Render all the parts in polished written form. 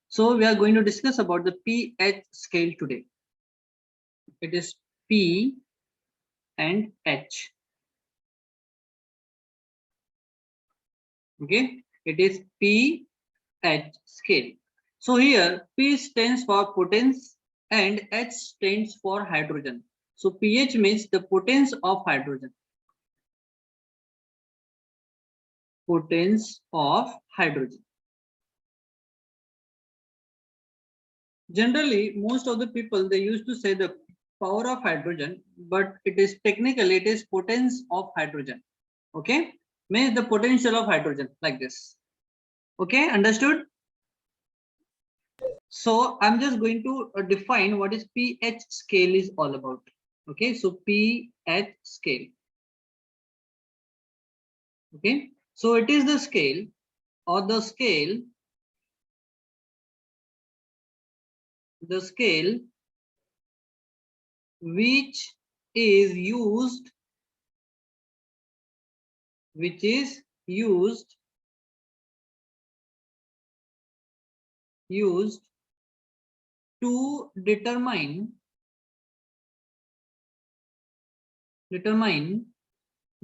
So we are going to discuss about the pH scale today. It is P and H. Okay, it is pH scale. So here P stands for potence and H stands for hydrogen. So pH means the potence of hydrogen. Potence of hydrogen. Generally, most of the people, they used to say the power of hydrogen, but it is technically it is potence of hydrogen. Okay, means the potential of hydrogen, like this. Okay, understood? So I'm just going to define what is pH scale is all about. Okay, so pH scale. Okay, so it is the scale or the scale which is used to determine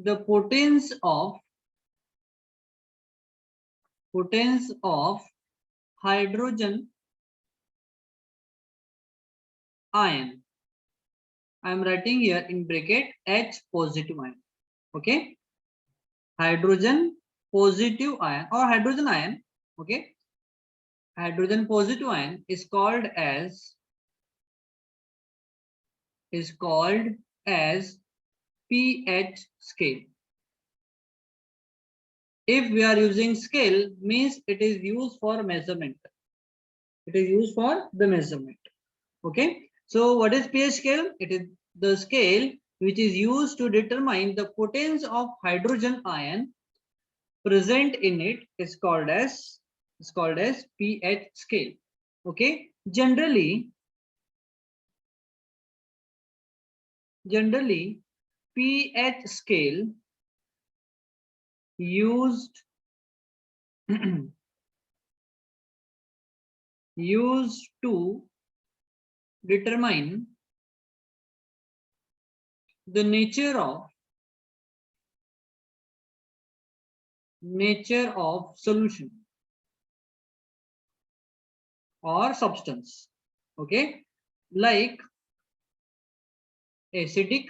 the potence of hydrogen ion. I am writing here in bracket H positive ion. Okay, hydrogen positive ion or hydrogen ion. Okay, hydrogen positive ion is called as pH scale. If we are using scale, means it is used for measurement. It is used for the measurement. Okay, so what is pH scale? It is the scale which is used to determine the potence of hydrogen ion present in it is called as pH scale. Okay, generally pH scale used used to determine the nature of solution or substance. Okay, like acidic,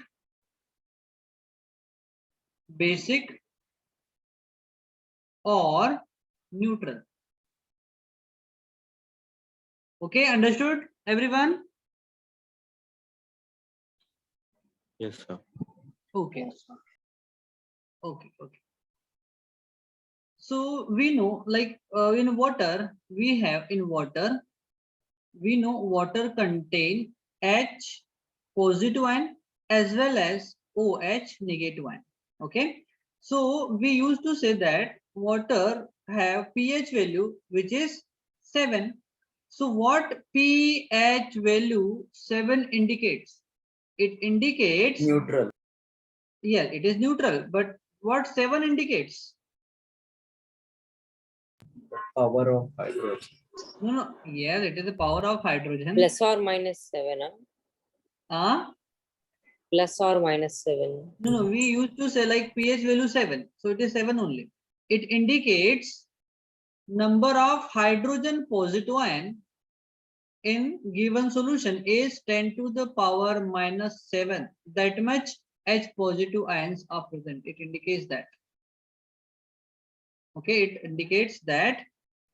basic, or neutral. Okay, understood everyone? Yes, sir. Okay. Okay. So we know, like in water, we know water contain H positive ion as well as OH negative ion. Okay. So we used to say that water have pH value which is 7. So what pH value 7 indicates? It indicates Neutral. Yeah, it is neutral, but what 7 indicates? Power of hydrogen. No. Yes, it is the power of hydrogen. Plus or minus 7. Plus or minus 7. No, we used to say like pH value 7. So it is 7 only. It indicates number of hydrogen positive ion in given solution is 10 to the power minus 7. That much H positive ions are present. It indicates that. Okay, it indicates that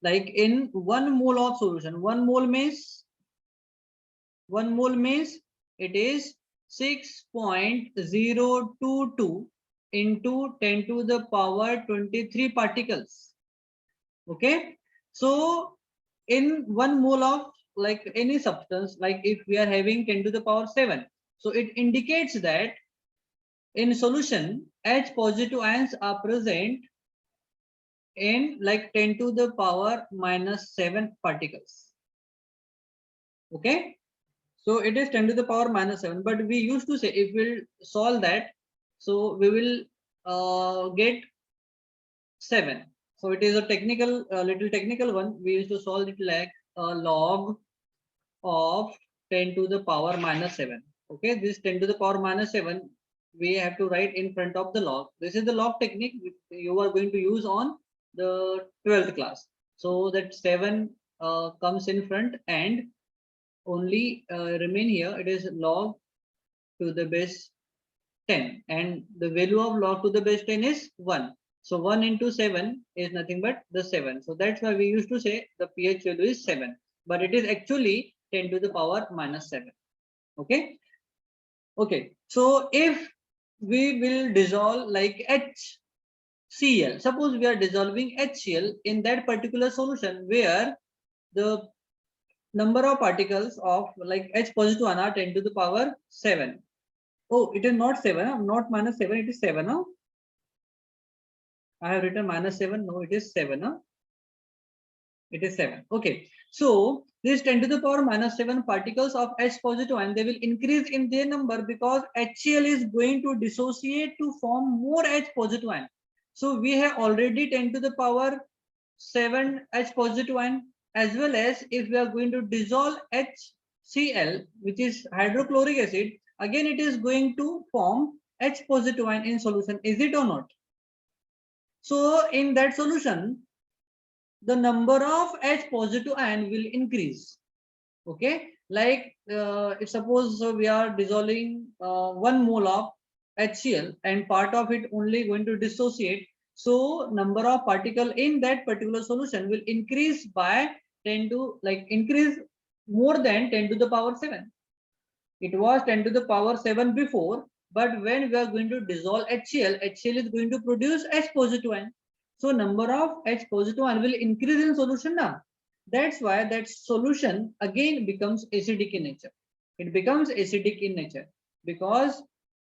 like in 1 mole of solution, 1 mole means it is 6.022 into 10 to the power 23 particles. Okay, so in 1 mole of like any substance, like if we are having 10 to the power 7, so it indicates that in solution H positive ions are present in like 10 to the power minus 7 particles. Okay, so it is 10 to the power minus 7, but we used to say if we'll solve that, so we will get 7. So it is a technical little technical one. We used to solve it like log of 10 to the power minus 7. Okay, this 10 to the power minus 7 we have to write in front of the log. This is the log technique which you are going to use on the 12th class. So that 7 comes in front and only remain here. It is log to the base 10, and the value of log to the base 10 is 1. So 1 into 7 is nothing but the 7. So that's why we used to say the pH value is 7, but it is actually 10 to the power minus 7. Okay. Okay. So if we will dissolve like HCl, suppose we are dissolving HCl in that particular solution where the number of particles of like H positive one are 10 to the power 7. Oh, it is not 7, not minus 7, it is 7. Huh? I have written minus 7. No, it is 7. Huh? It is 7. Okay. So this 10 to the power minus 7 particles of H positive and they will increase in their number because HCl is going to dissociate to form more H positive ion. So we have already 10 to the power 7 H positive ion, as well as if we are going to dissolve HCl, which is hydrochloric acid, again it is going to form H positive ion in solution. Is it or not? So in that solution, the number of H positive ion will increase. Okay, like if suppose we are dissolving 1 mole of HCl and part of it only going to dissociate, so number of particle in that particular solution will increase by 10 to like increase more than 10 to the power 7. It was 10 to the power 7 before, but when we are going to dissolve HCl, HCl is going to produce H positive ion. So number of H positive ion will increase in solution now. That's why that solution again becomes acidic in nature. It becomes acidic in nature because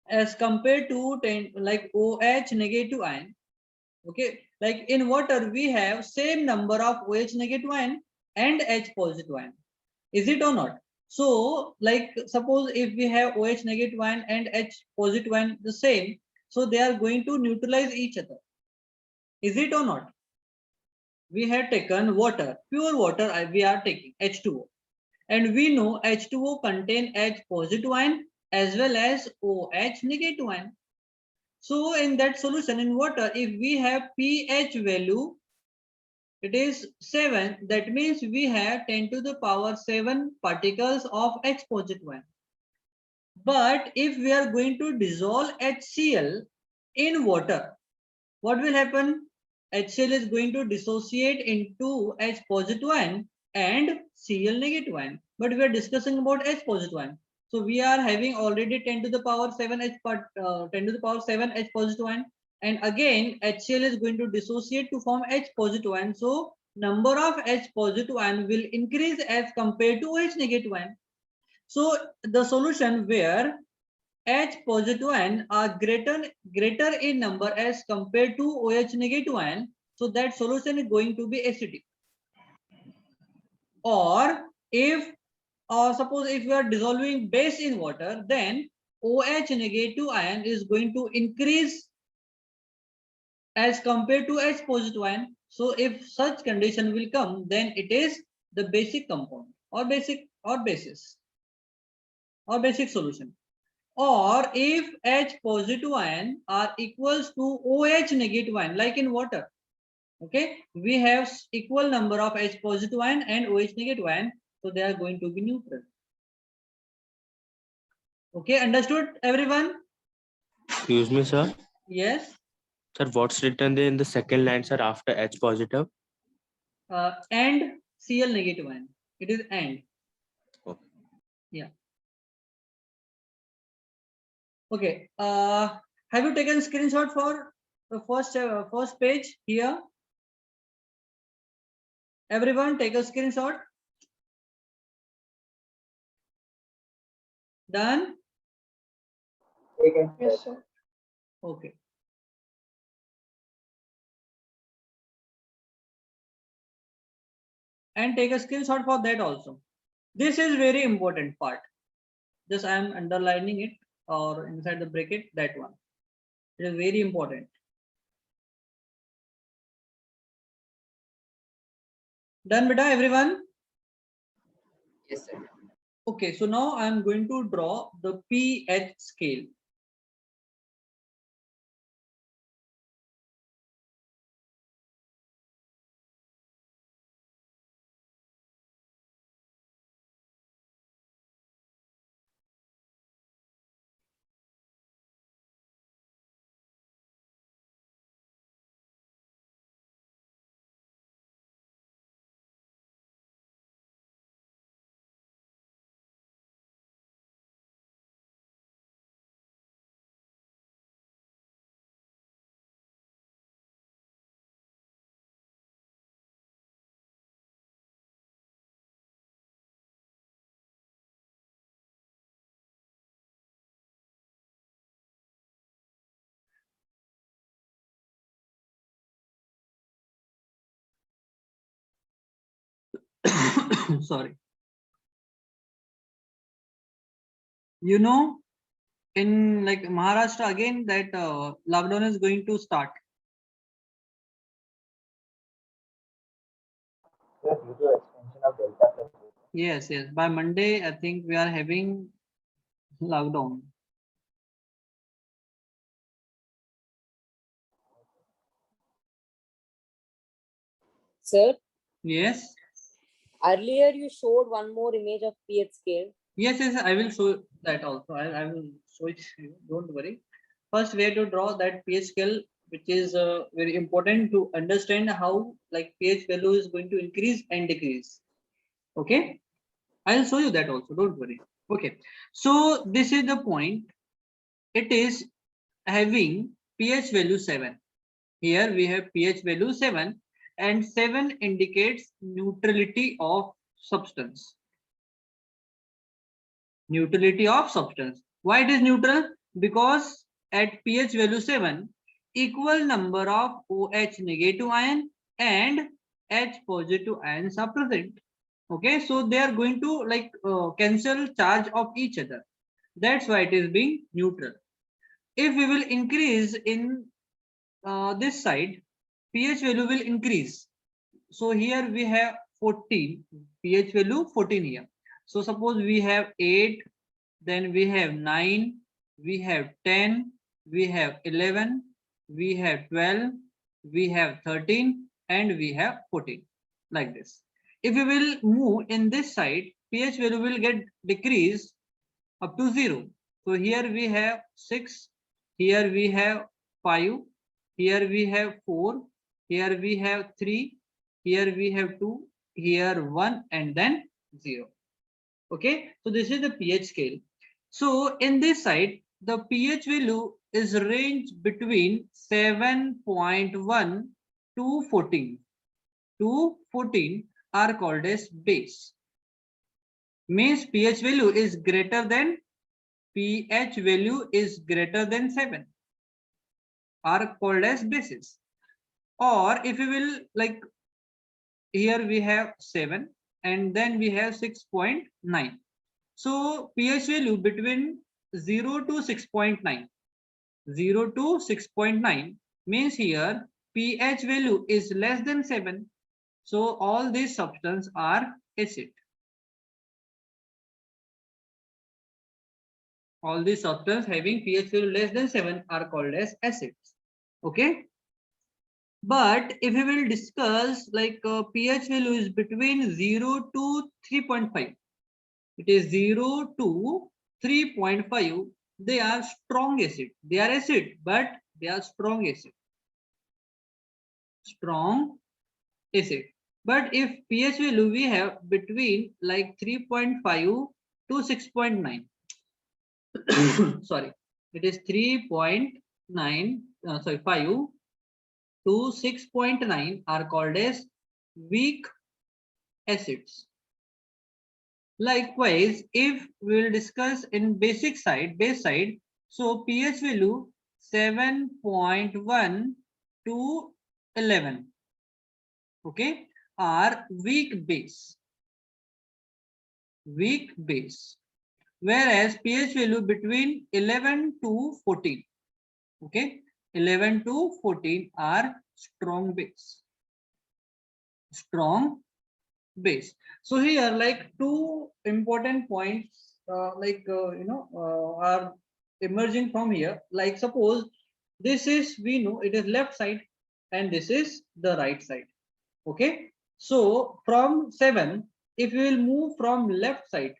as compared to 10 like OH negative ion, okay, like in water we have same number of OH negative ion and H positive ion. Is it or not? So like suppose if we have OH negative ion and H positive ion the same, so they are going to neutralize each other. Is it or not? We have taken water, pure water we are taking H2O, and we know H2O contain H positive ion as well as OH negative ion. So in that solution in water, if we have pH value, it is 7, that means we have 10 to the power 7 particles of H positive ion. But if we are going to dissolve HCl in water, what will happen? HCl is going to dissociate into H positive ion and Cl negative ion. But we are discussing about H positive ion. So we are having already 10 to the power 7 H 10 to the power 7 H positive ion. And again, HCl is going to dissociate to form H positive ion. So number of H positive ion will increase as compared to OH negative ion. So the solution where H positive ion are greater in number as compared to OH negative ion, so that solution is going to be acidic. Or if suppose if you are dissolving base in water, then OH negative ion is going to increase as compared to H positive ion. So if such condition will come, then it is the basic compound or basic or basis or basic solution. Or if H positive ion are equals to OH negative ion, like in water, okay, we have equal number of H positive ion and OH negative ion, so they are going to be neutral. Okay, understood everyone? Excuse me, sir. Yes. Sir, what's written there in the second line, sir, after H positive? And Cl negative ion. It is and. Okay. Yeah. Okay. Have you taken screenshot for the first page here? Everyone take a screenshot. Done? Yes, sir. Okay. And take a screenshot for that also. This is very important part. Just I am underlining it or inside the bracket, that one. It is very important. Done, beta, everyone? Yes, sir. Okay, so now I am going to draw the pH scale. Sorry. You know, in like Maharashtra again, that lockdown is going to start. Yes, due to extension of Delta plus. Yes, yes. By Monday, I think we are having lockdown. Sir, Yes. earlier you showed one more image of pH scale. Yes, yes, I will show that also. I will show it to you. Don't worry. First, we have to draw that pH scale, which is very important to understand how like pH value is going to increase and decrease. Okay, I'll show you that also. Don't worry. Okay, so this is the point. It is having pH value 7. Here we have pH value 7, and 7 indicates neutrality of substance. Neutrality of substance. Why it is neutral? Because at pH value 7, equal number of OH negative ion and H positive ions are present. Okay, so they are going to like cancel charge of each other. That's why it is being neutral. If we will increase in this side, pH value will increase. So here we have 14, pH value 14 here. So suppose we have 8, then we have 9, we have 10, we have 11, we have 12, we have 13, and we have 14, like this. If we will move in this side, pH value will get decreased up to 0. So here we have 6, here we have 5, here we have 4, here we have 3, here we have 2, here 1, and then 0. Okay, so this is the pH scale. So in this side, the pH value is range between 7.1 to 14. To 14 are called as base. Means pH value is greater than pH value is greater than 7 are called as bases. Or if you will like here we have 7 and then we have 6.9. So pH value between 0 to 6.9. 0 to 6.9 means here pH value is less than 7. So all these substances are acid. All these substances having pH value less than 7 are called as acids. Okay. But if we will discuss like pH value is between 0 to 3.5. It is 0 to 3.5. They are strong acid. They are acid, but they are strong acid. Strong acid. But if pH value we have between like 3.5 to 6.9. Sorry, it is 3.9, sorry, 5 to 6.9 are called as weak acids. Likewise, if we will discuss in basic side, base side, so pH value 7.1 to 11, okay, are weak base. Weak base. Whereas pH value between 11 to 14, okay, 11 to 14 are strong base. Strong base. So here, like two important points, are emerging from here. Like suppose this is, we know it is left side, and this is the right side. Okay. So from 7, if we will move from left side,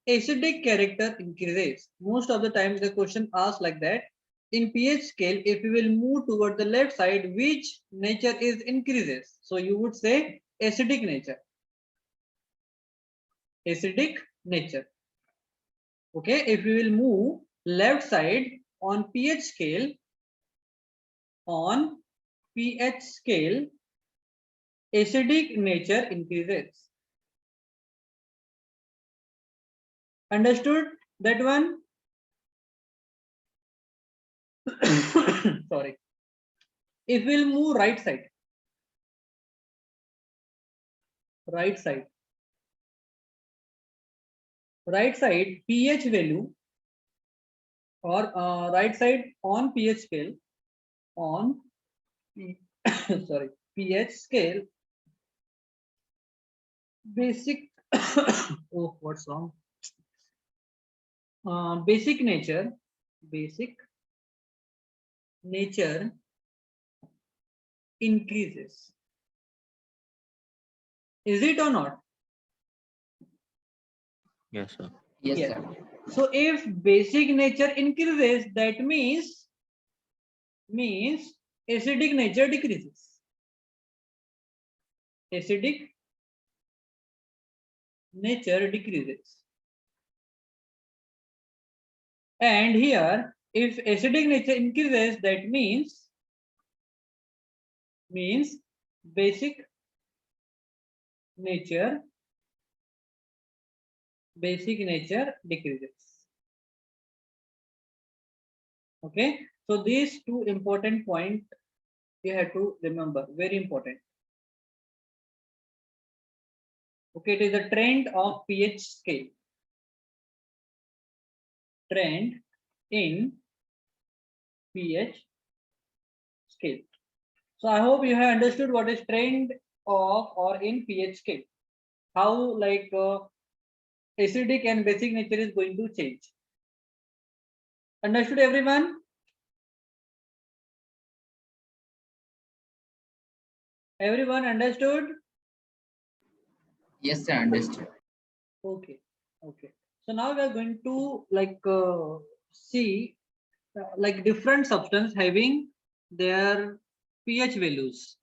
acidic character increases. Most of the times the question asks like that. In pH scale, if we will move toward the left side, which nature is increases? So you would say acidic nature. Acidic nature. Okay, if we will move left side on pH scale, acidic nature increases. Understood that one? Sorry. If we'll move right side, right side pH value, or right side on pH scale, sorry, pH scale, basic oh, what's wrong? Basic nature increases. Is it or not? Yes, sir. Yes, Yes. sir. So if basic nature increases, that means acidic nature decreases. Acidic nature decreases. And here, if acidic nature increases, that means basic nature decreases. Okay, so these two important points you have to remember, very important. Okay, it is a trend of pH scale. Trend in pH scale. So I hope you have understood what is trend of or in pH scale. How like acidic and basic nature is going to change. Understood everyone? Everyone understood? Yes, sir. Understood. Okay. Okay. So now we are going to like see like different substance having their pH values.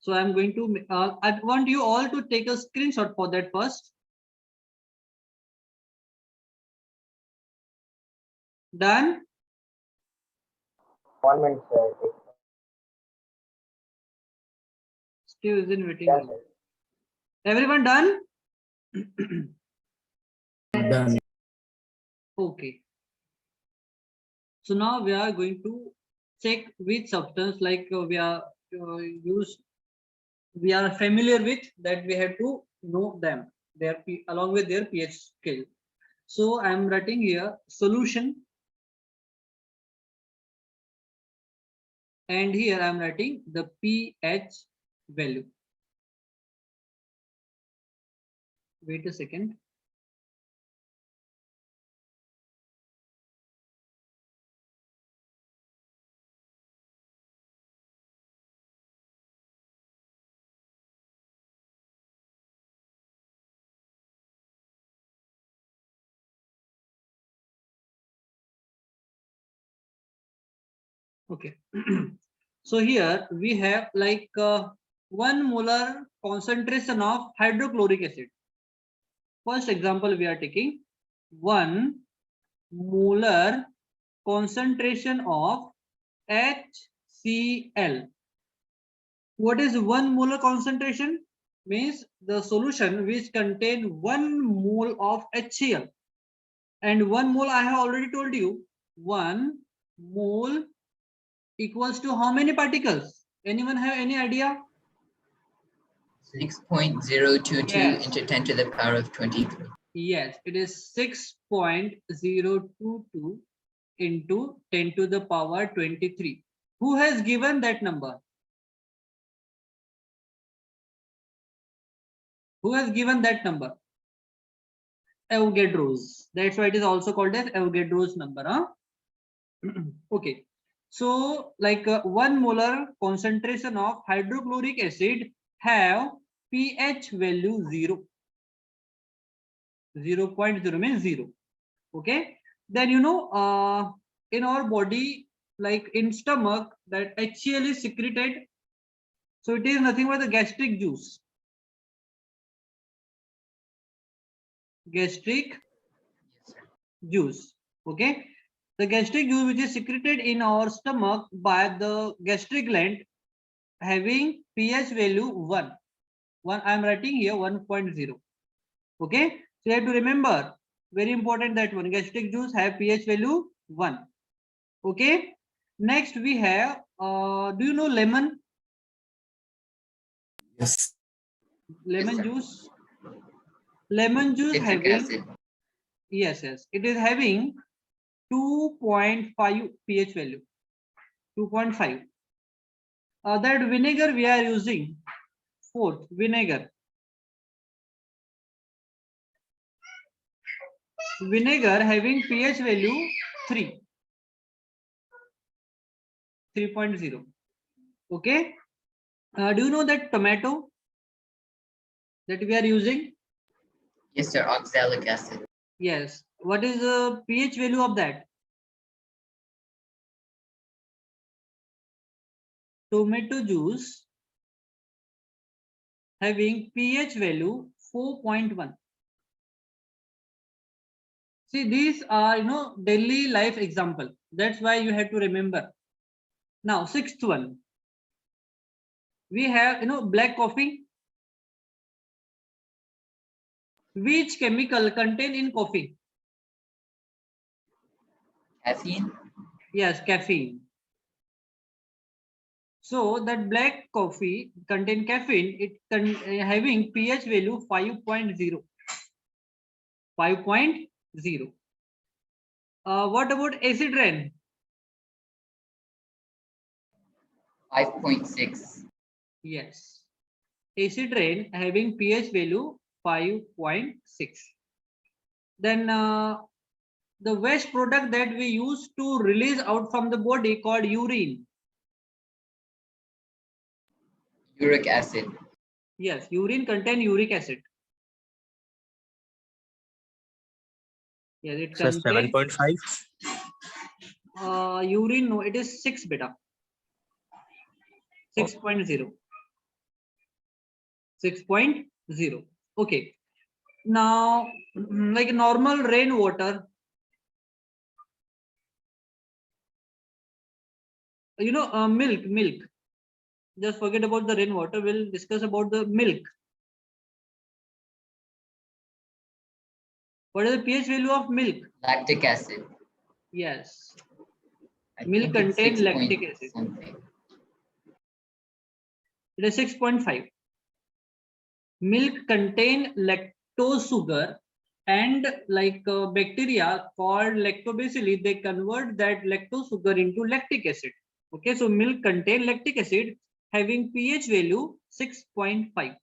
So I'm going to I want you all to take a screenshot for that first. Done? 1 minute, sir. Still isn't waiting. Yes, sir. Everyone done? Done. Okay. So now we are going to check which substance like we are familiar with, that we have to know them, their along with their pH scale. So I am writing here solution, and here I am writing the pH value. Wait a second. Okay. So here we have like 1 molar concentration of hydrochloric acid. First example we are taking 1 molar concentration of HCl. What is 1 molar concentration? Means the solution which contain 1 mole of HCl. And 1 mole I have already told you, 1 mole equals to how many particles? Anyone have any idea? 6.022 Yes. into 10 to the power of 23. Yes, it is 6.022 into 10 to the power 23. Who has given that number? Who has given that number? Avogadro's. That's why it is also called as Avogadro's number. Huh? Okay. So like 1 molar concentration of hydrochloric acid have pH value 0. 0.0 means 0. Okay. Then in our body, like in stomach, that HCl is secreted. So it is nothing but the gastric juice. Gastric Yes, sir. juice. Okay. The gastric juice which is secreted in our stomach by the gastric gland having pH value 1. I am writing here 1.0. Okay. So you have to remember, very important, that one gastric juice have pH value 1. Okay. Next we have, do you know lemon? Yes. Lemon sir. juice. Lemon juice Citric having, acid. yes, it is having 2.5 pH value. 2.5. That vinegar we are using, fourth, vinegar. Vinegar having pH value 3. 3.0. Okay. Do you know that tomato that we are using? Yes, sir. Oxalic acid. Yes. What is the pH value of that? Tomato juice having pH value 4.1. See, these are daily life example. That's why you have to remember. Now, sixth one. We have black coffee. Which chemical contained in coffee? Caffeine. Yes, caffeine. So that black coffee contain caffeine. It having pH value 5.0. 5.0. What about acid rain? 5.6. Yes. Acid rain having pH value 5.6. Then the waste product that we use to release out from the body called urine. Uric acid. Yes, urine contain uric acid. Yes, it Sir, contains 7.5. urine. No, it is 6 beta. 6.0. 6.0. Okay. Now, like normal rainwater, milk. Just forget about the rainwater. We'll discuss about the milk. What is the pH value of milk? Lactic acid. Yes. I Milk think it's contain 6 lactic point acid. something. It is 6.5. Milk contain lactose sugar, and like bacteria called lactobacilli, they convert that lactose sugar into lactic acid. Okay, so milk contain lactic acid having pH value 6.5.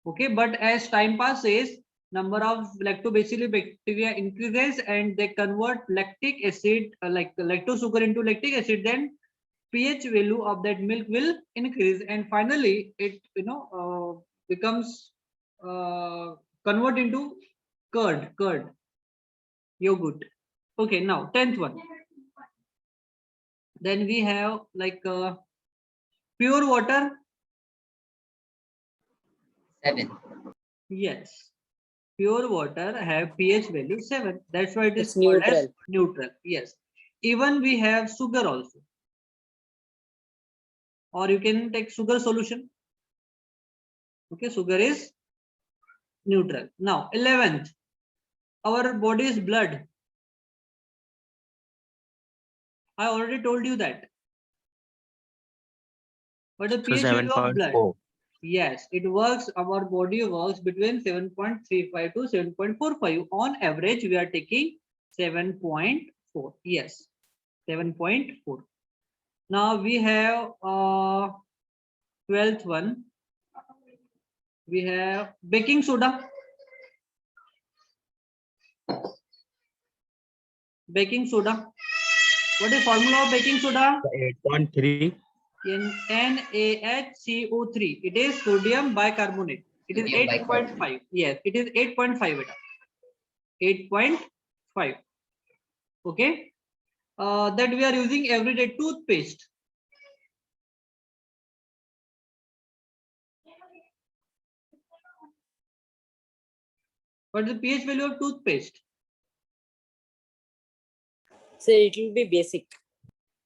Okay, but as time passes, number of lactobacilli bacteria increases and they convert lactic acid, like lactose sugar into lactic acid, then pH value of that milk will increase, and finally it becomes convert into curd yogurt. Okay, now 10th one. Then we have like pure water. 7. Yes, pure water have pH value 7. That's why it is It's called as neutral. neutral. Yes, even we have sugar also, or you can take sugar solution. Okay, sugar is neutral. Now 11th, our body is blood. I already told you that. But the So pH value of blood. 7.4. Yes, it works. Our body works between 7.35 to 7.45. On average, we are taking 7.4. Yes, 7.4. Now we have 12th one. We have baking soda. Baking soda. What is formula of baking soda? 8.3. NaHCO3. It is sodium bicarbonate. It is Sodium 8.5. bicarbonate. Yes, it is 8.5. 8.5. Okay. That we are using everyday toothpaste. What is the pH value of toothpaste? So it will be basic.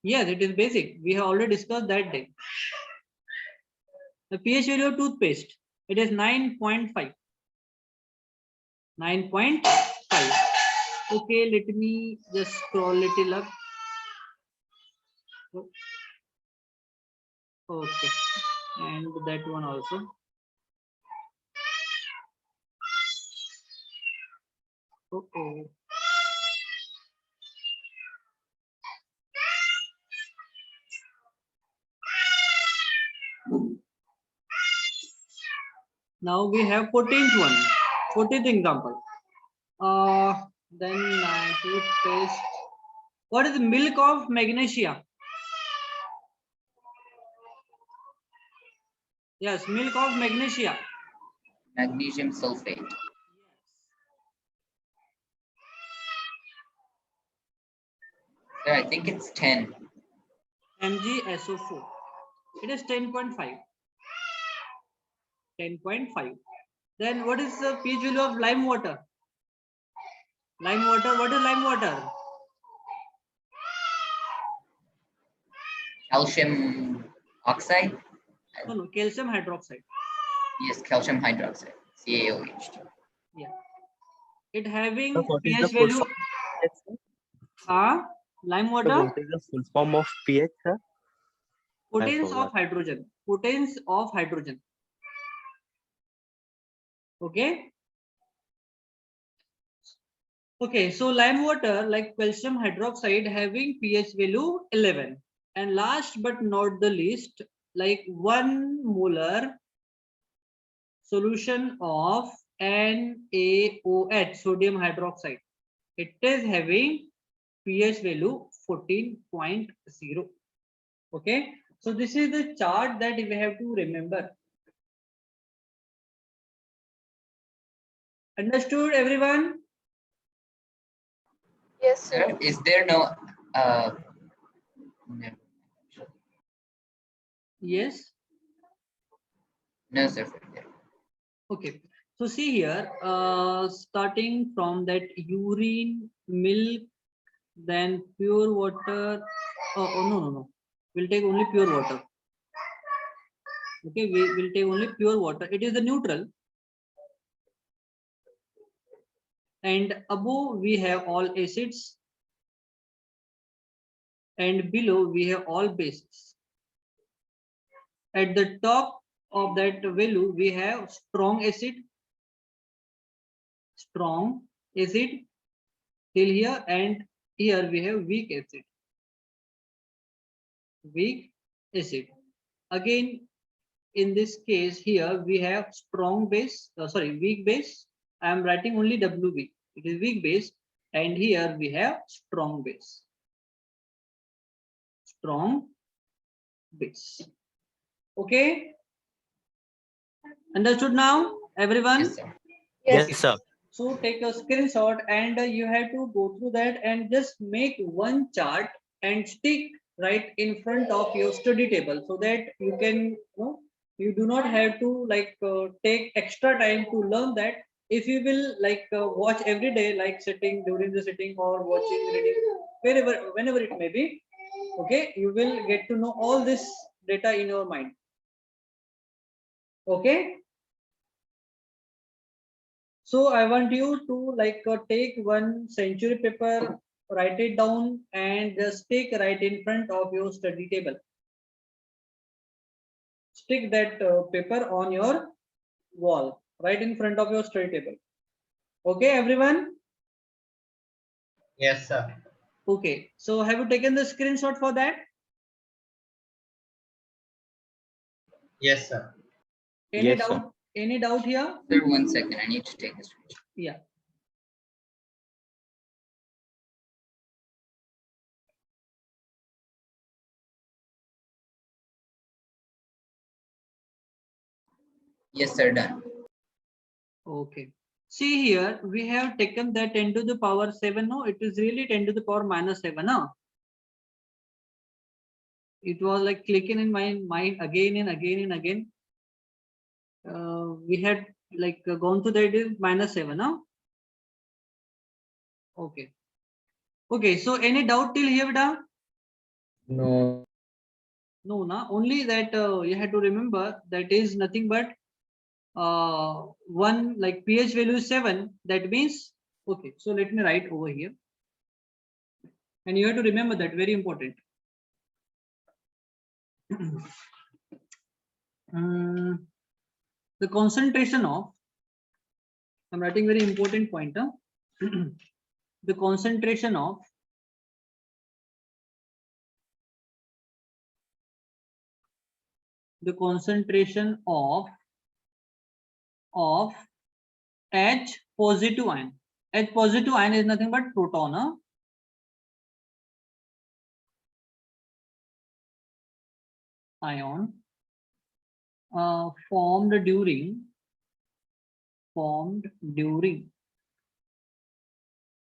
Yes, it is basic. We have already discussed that day. The pH value of toothpaste, it is 9.5. 9.5. Okay, let me just scroll little up. Okay, and that one also. Okay. Now we have 14th one, 14th example. Then toothpaste. What is the milk of magnesia? Yes, milk of magnesia. Magnesium sulfate. Sir, I think it's 10. MgSO4. It is 10.5. 10.5. Then what is the pH value of lime water? Lime water, what is lime water? Calcium oxide? No, calcium hydroxide. Yes, calcium hydroxide. CaOH. Yeah. It having So what is the pH full value. form of pH, sir? Lime So water, what is the full form of pH, sir? potence of forgot. hydrogen. Potence of hydrogen. Okay. Okay, so lime water like calcium hydroxide having pH value 11. And last but not the least, like 1 molar solution of NaOH, sodium hydroxide. It is having pH value 14.0. Okay, so this is the chart that we have to remember. Understood, everyone? Yes, Sir, is there no no, Yes. no sir for there. Okay, so see here, starting from that urine, milk, then pure water. Oh, no. We'll take only pure water. Okay, we will take only pure water. It is the neutral. And above we have all acids. And below we have all bases. At the top of that value, we have strong acid till here, and here we have weak acid. Again, in this case here we have weak base. I am writing only WB. It is weak base, and here we have strong base. Okay, understood now, everyone? Yes, sir. Yes, sir. So take a screenshot and you have to go through that and just make one chart and stick right in front of your study table so that you can, you do not have to take extra time to learn that. If you will watch every day, like sitting during the sitting or watching, reading, whenever it may be, okay, you will get to know all this data in your mind. Okay. So I want you to take one century paper, write it down and just stick right in front of your study table. Stick that paper on your wall, right in front of your study table. Okay, everyone? Yes, sir. Okay, so have you taken the screenshot for that? Yes, sir. Any Yes, sir. doubt? Any doubt here? Sir, 1 second. I need to take this. Yeah. Yes, sir. Done. Okay. See here, we have taken that 10 to the power 7. No, it is really 10 to the power minus 7. No? It was like clicking in my mind again and again and again. We had like gone to that is minus 7. No? Okay. Okay. So any doubt till here, Vida? No. No, na. Only that you had to remember that is nothing but one like pH value is 7. That means okay. So let me write over here, and you have to remember that, very important. The concentration of, I'm writing very important point. Huh? The concentration of H positive ion. H positive ion is nothing but proton. Huh? Ion formed during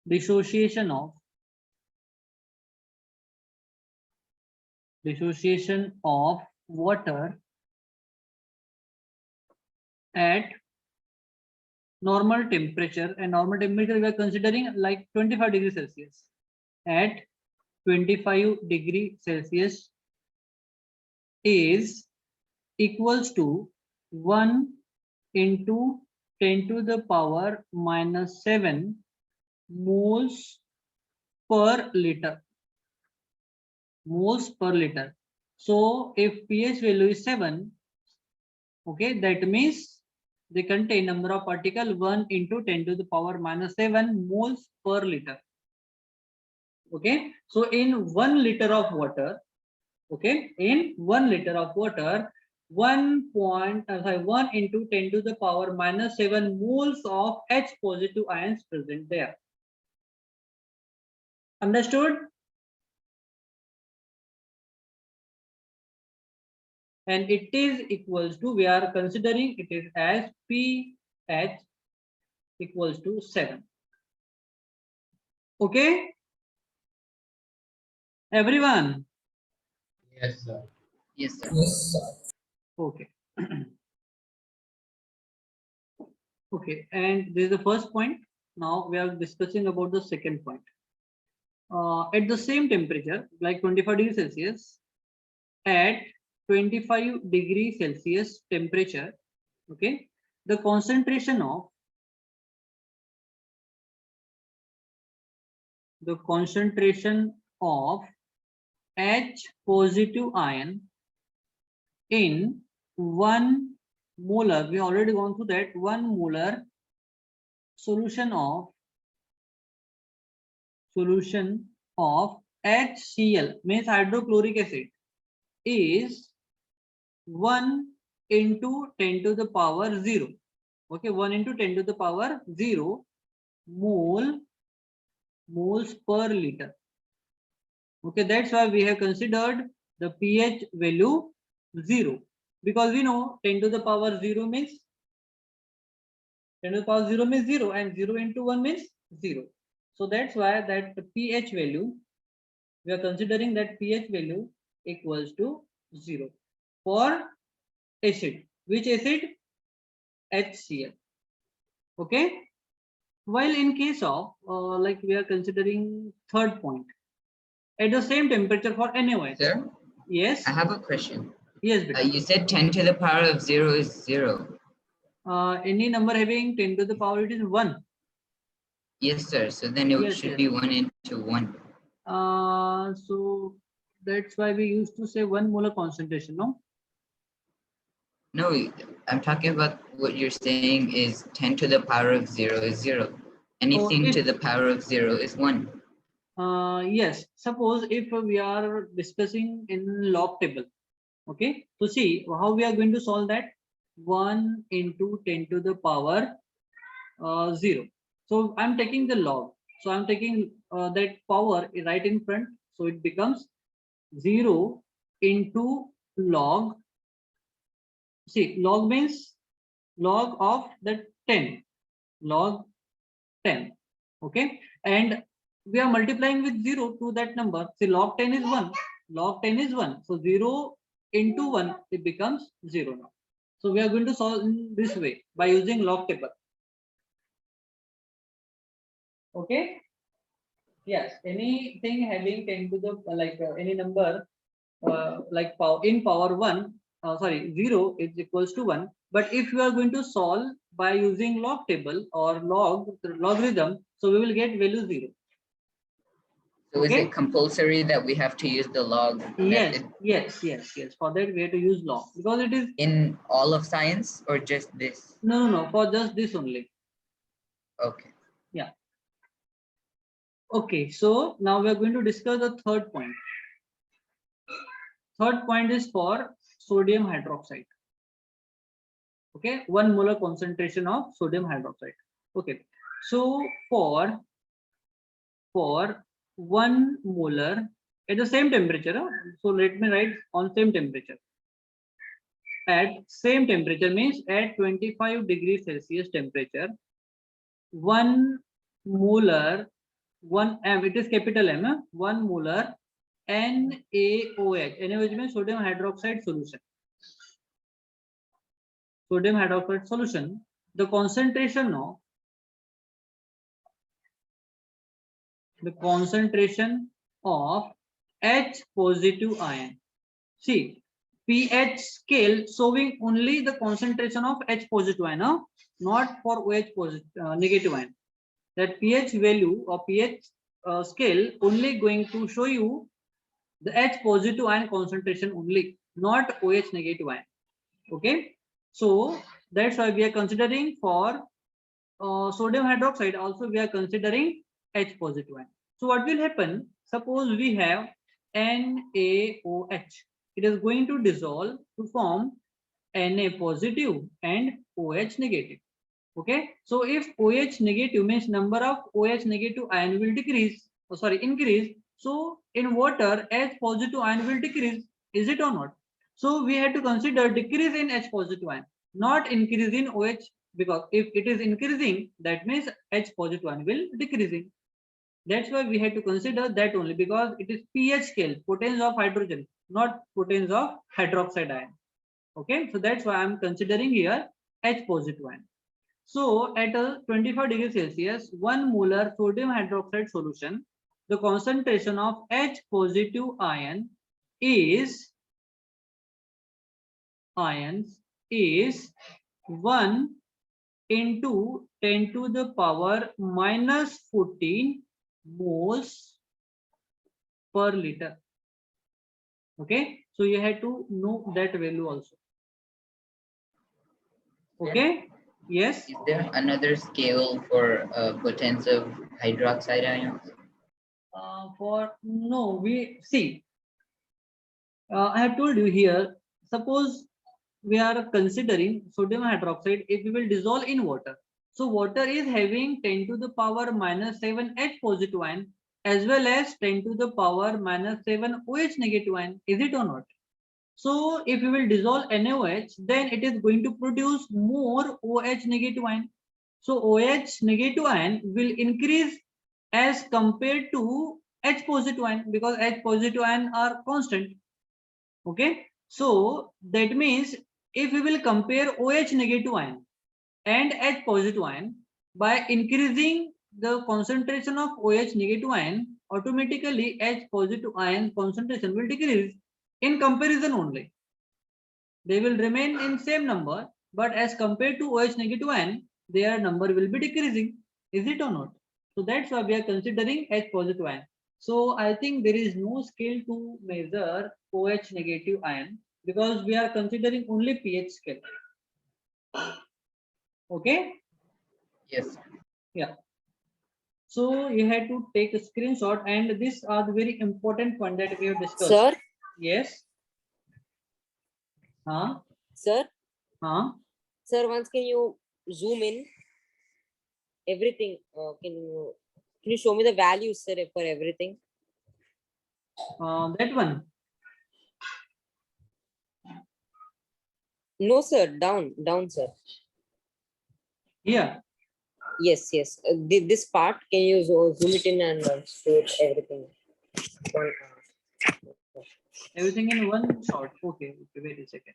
dissociation of water at normal temperature, and normal temperature we are considering like 25 degrees Celsius. At 25 degrees Celsius is equals to 1 into 10 to the power minus 7 moles per liter. Moles per liter. So if pH value is 7, okay, that means they contain number of particle 1 into 10 to the power minus 7 moles per liter. Okay, so in 1 liter of water, okay, in 1 liter of water, 1 into 10 to the power minus 7 moles of H positive ions present there. Understood? And it is equals to, we are considering it is as pH equals to 7. Okay, everyone? Yes, sir. Yes, sir. Yes, sir. Okay. Okay, and this is the first point. Now we are discussing about the second point. At the same temperature, like 25 degrees Celsius, at 25 degrees Celsius temperature, okay, the concentration of H positive ion in 1 molar, we already gone through that, 1 molar solution of HCl means hydrochloric acid is 1 into 10 to the power 0. Okay, 1 into 10 to the power 0 moles per liter. Okay, that's why we have considered the pH value 0, because we know 10 to the power 0 means 10 to the power 0 means 0, and 0 into 1 means 0. So that's why that the pH value, we are considering that pH value equals to 0 for acid. Which acid? HCl. Okay. While in case of like we are considering third point, at the same temperature for NaOH. Sir, Yes. I have a question. Yes. You said 10 to the power of 0 is 0. Any number having 10 to the power, it is 1. Yes, sir. So then it Yes, should yes. be 1 into 1. So that's why we used to say 1 molar concentration, no? No, I'm talking about what you're saying is 10 to the power of 0 is 0. Anything to if- the power of 0 is 1. Yes. Suppose if we are discussing in log table, Okay, so see how we are going to solve that. 1 into 10 to the power 0. So I'm taking the log. So I'm taking that power right in front. So it becomes 0 into log. See, log means log of the 10. Log 10. Okay, and we are multiplying with 0 to that number. See, log 10 is 1. Log 10 is 1. So 0 into 1, it becomes 0 now. So we are going to solve in this way by using log table. Okay. Yes. Anything having 10 to the any number like power in power 1. Sorry, 0 is equals to 1. But if you are going to solve by using log table or logarithm, so we will get value 0. So is Okay. it compulsory that we have to use the log Yes, method yes. For that we have to use log because it is in all of science or just this? no for just this only. Okay. Yeah. Okay, so now we are going to discuss the third point. Third point is for sodium hydroxide. Okay, 1 molar concentration of sodium hydroxide. Okay, so for 1 molar at the same temperature, so let me write on same temperature. At same temperature means at 25 degrees Celsius temperature, 1 molar, 1 m, it is capital M, 1 molar NaOH. NaOH means sodium hydroxide solution. Sodium hydroxide solution, the concentration of H positive ion. See, pH scale showing only the concentration of H positive ion, not for OH positive negative ion. That pH value or pH scale only going to show you the H positive ion concentration only, not OH negative ion. Okay, so that's why we are considering for sodium hydroxide also we are considering H positive ion. So what will happen? Suppose we have NaOH. It is going to dissolve to form Na positive and OH negative. Okay, so if OH negative means number of OH negative ion will decrease, increase. So in water, H positive ion will decrease. Is it or not? So we have to consider decrease in H positive ion, not increase in OH, because if it is increasing, that means H positive ion will decreasing. That's why we have to consider that only, because it is pH scale, potence of hydrogen, not potence of hydroxide ion. Okay, so that's why I'm considering here H positive ion. So at a 25 degrees Celsius, 1 molar sodium hydroxide solution, the concentration of H positive ion is 1 into 10 to the power minus 14 moles per liter. Okay, so you have to know that value also. Okay, yes. Is there another scale for potence of hydroxide ions? We see. I have told you here. Suppose we are considering sodium hydroxide if we will dissolve in water. So water is having 10 to the power minus 7 H positive ion as well as 10 to the power minus 7 OH negative ion. Is it or not? So if we will dissolve NaOH, then it is going to produce more OH negative ion. So OH negative ion will increase as compared to H positive ion, because H positive ion are constant. Okay, so that means if we will compare OH negative ion and H positive ion, by increasing the concentration of OH negative ion, automatically H positive ion concentration will decrease in comparison only. They will remain in same number, but as compared to OH negative ion, their number will be decreasing. Is it or not? So that's why we are considering H positive ion. So I think there is no scale to measure OH negative ion because we are considering only pH scale. Okay. Yes. Yeah. So you have to take a screenshot, and these are the very important point that we have discussed. Sir, Yes. Huh? Sir, Huh? sir, once can you zoom in everything? Can you show me the values, sir, for everything? That one. No, sir. Down, sir. Here. Yes, yes. This part, can you zoom it in and show everything? One, Everything in one shot. Okay. Okay. Wait a second.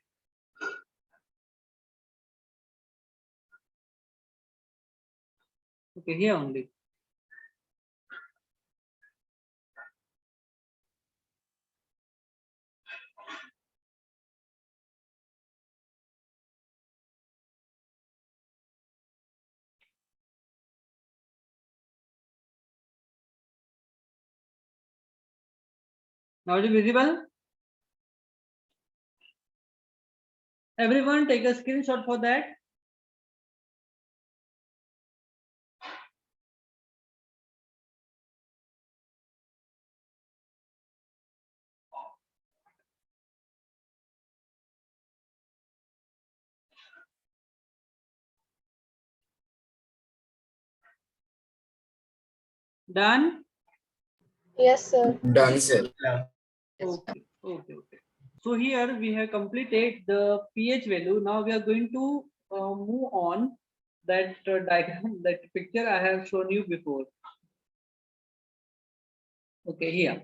Okay. Here only. Now it is visible. Everyone take a screenshot for that. Done. Yes, sir. Done, sir. Okay. Okay. Okay. So here we have completed the pH value. Now we are going to move on that diagram, that picture I have shown you before. Okay, here.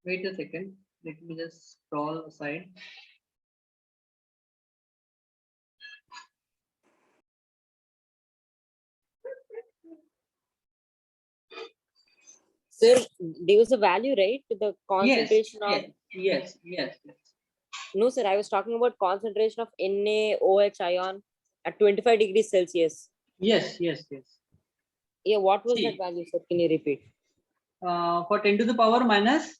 Wait a second. Let me just scroll aside. sir, there was a value, right? The concentration of Yes. no, sir. I was talking about concentration of NaOH ion at 25 degrees Celsius. Yes. Yeah, what was See. that value, sir? Can you repeat? For 10 to the power minus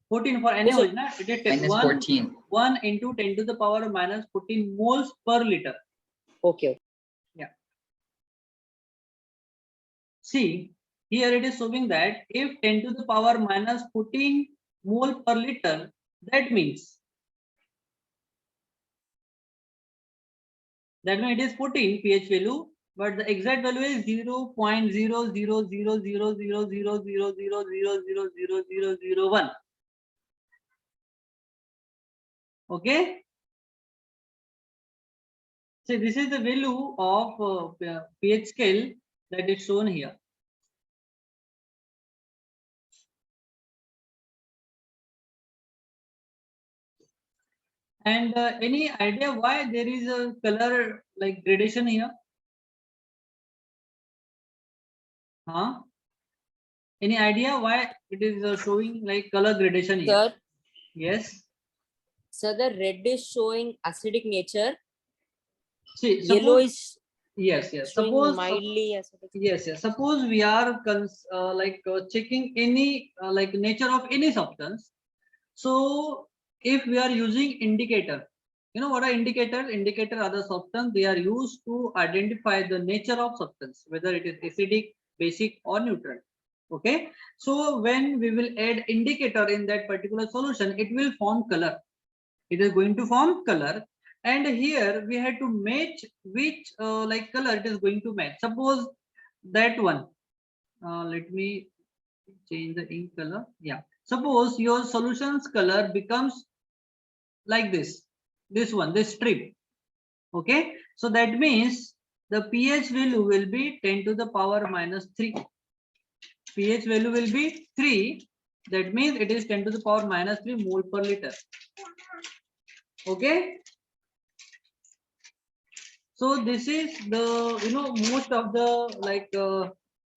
14 for Yes, sir. NaOH, na? It is Minus 14. 1 into 10 to the power minus 14 moles per liter. Okay. See, here it is showing that if 10 to the power minus 14 mole per liter, that means it is 14 pH value, but the exact value is 0.0000000000000001. Okay. So this is the value of pH scale that is shown here. And any idea why there is a color like gradation here? Huh? Any idea why it is showing like color gradation here? Sir, Yes. so the red is showing acidic nature. See, Yellow suppose, is yes. showing Suppose, mildly acidic. yes. Suppose we are checking any like nature of any substance. So if we are using indicator, you know what are indicator? Indicator are the substance they are used to identify the nature of substance, whether it is acidic, basic, or neutral. Okay. So when we will add indicator in that particular solution, it will form color. It is going to form color. And here we had to match which like color it is going to match. Suppose that one. Let me change the ink color. Yeah. Suppose your solution's color becomes like this one, this strip. Okay. So that means the pH value will be 10 to the power minus 3. pH value will be 3. That means it is 10 to the power minus 3 mole per liter. Okay. So this is the, most of the like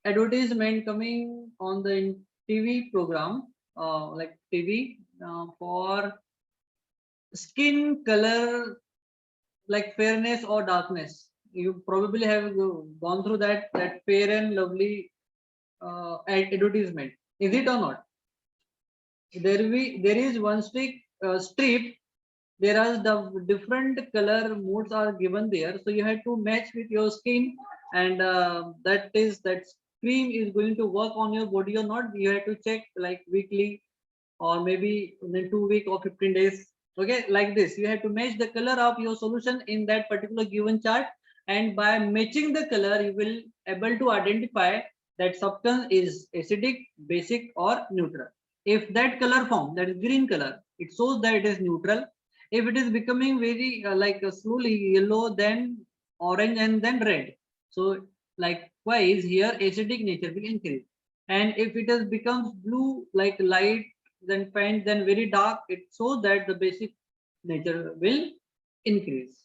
advertisement coming on the TV program, like TV for skin color, like fairness or darkness. You probably have gone through that Fair and Lovely advertisement. Is it or not? There is one strip. There are the different color modes are given there, so you have to match with your skin, and that cream is going to work on your body or not. You have to check like weekly or maybe within 2 weeks or 15 days. Okay, like this, you have to match the color of your solution in that particular given chart, and by matching the color, you will able to identify that substance is acidic, basic, or neutral. If that color form, that is green color, it shows that it is neutral. If it is becoming very slowly yellow, then orange, and then red, so likewise here acidic nature will increase. And if it has becomes blue, like light, then faint, then very dark, it shows that the basic nature will increase.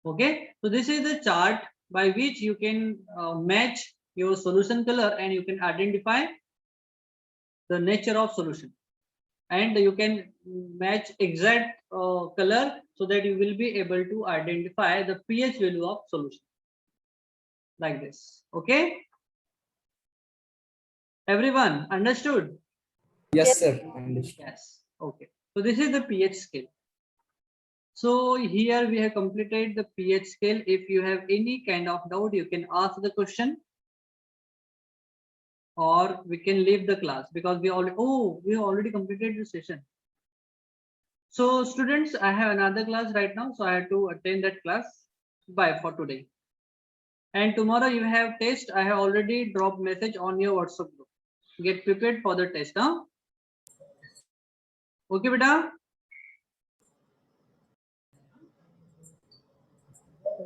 Okay, so this is the chart by which you can match your solution color and you can identify the nature of solution, and you can match exact color so that you will be able to identify the pH value of solution like this. Okay, everyone understood? Yes, Yes, sir. Understood. Yes. Okay, so this is the pH scale. So here we have completed the pH scale. If you have any kind of doubt, you can ask the question, or we can leave the class because we already completed the session. So students, I have another class right now, so I have to attend that class. Bye for today. And tomorrow you have test. I have already dropped message on your WhatsApp group. Get prepared for the test, huh? Okay, beta.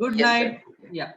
Good Yes, night. sir. Yeah.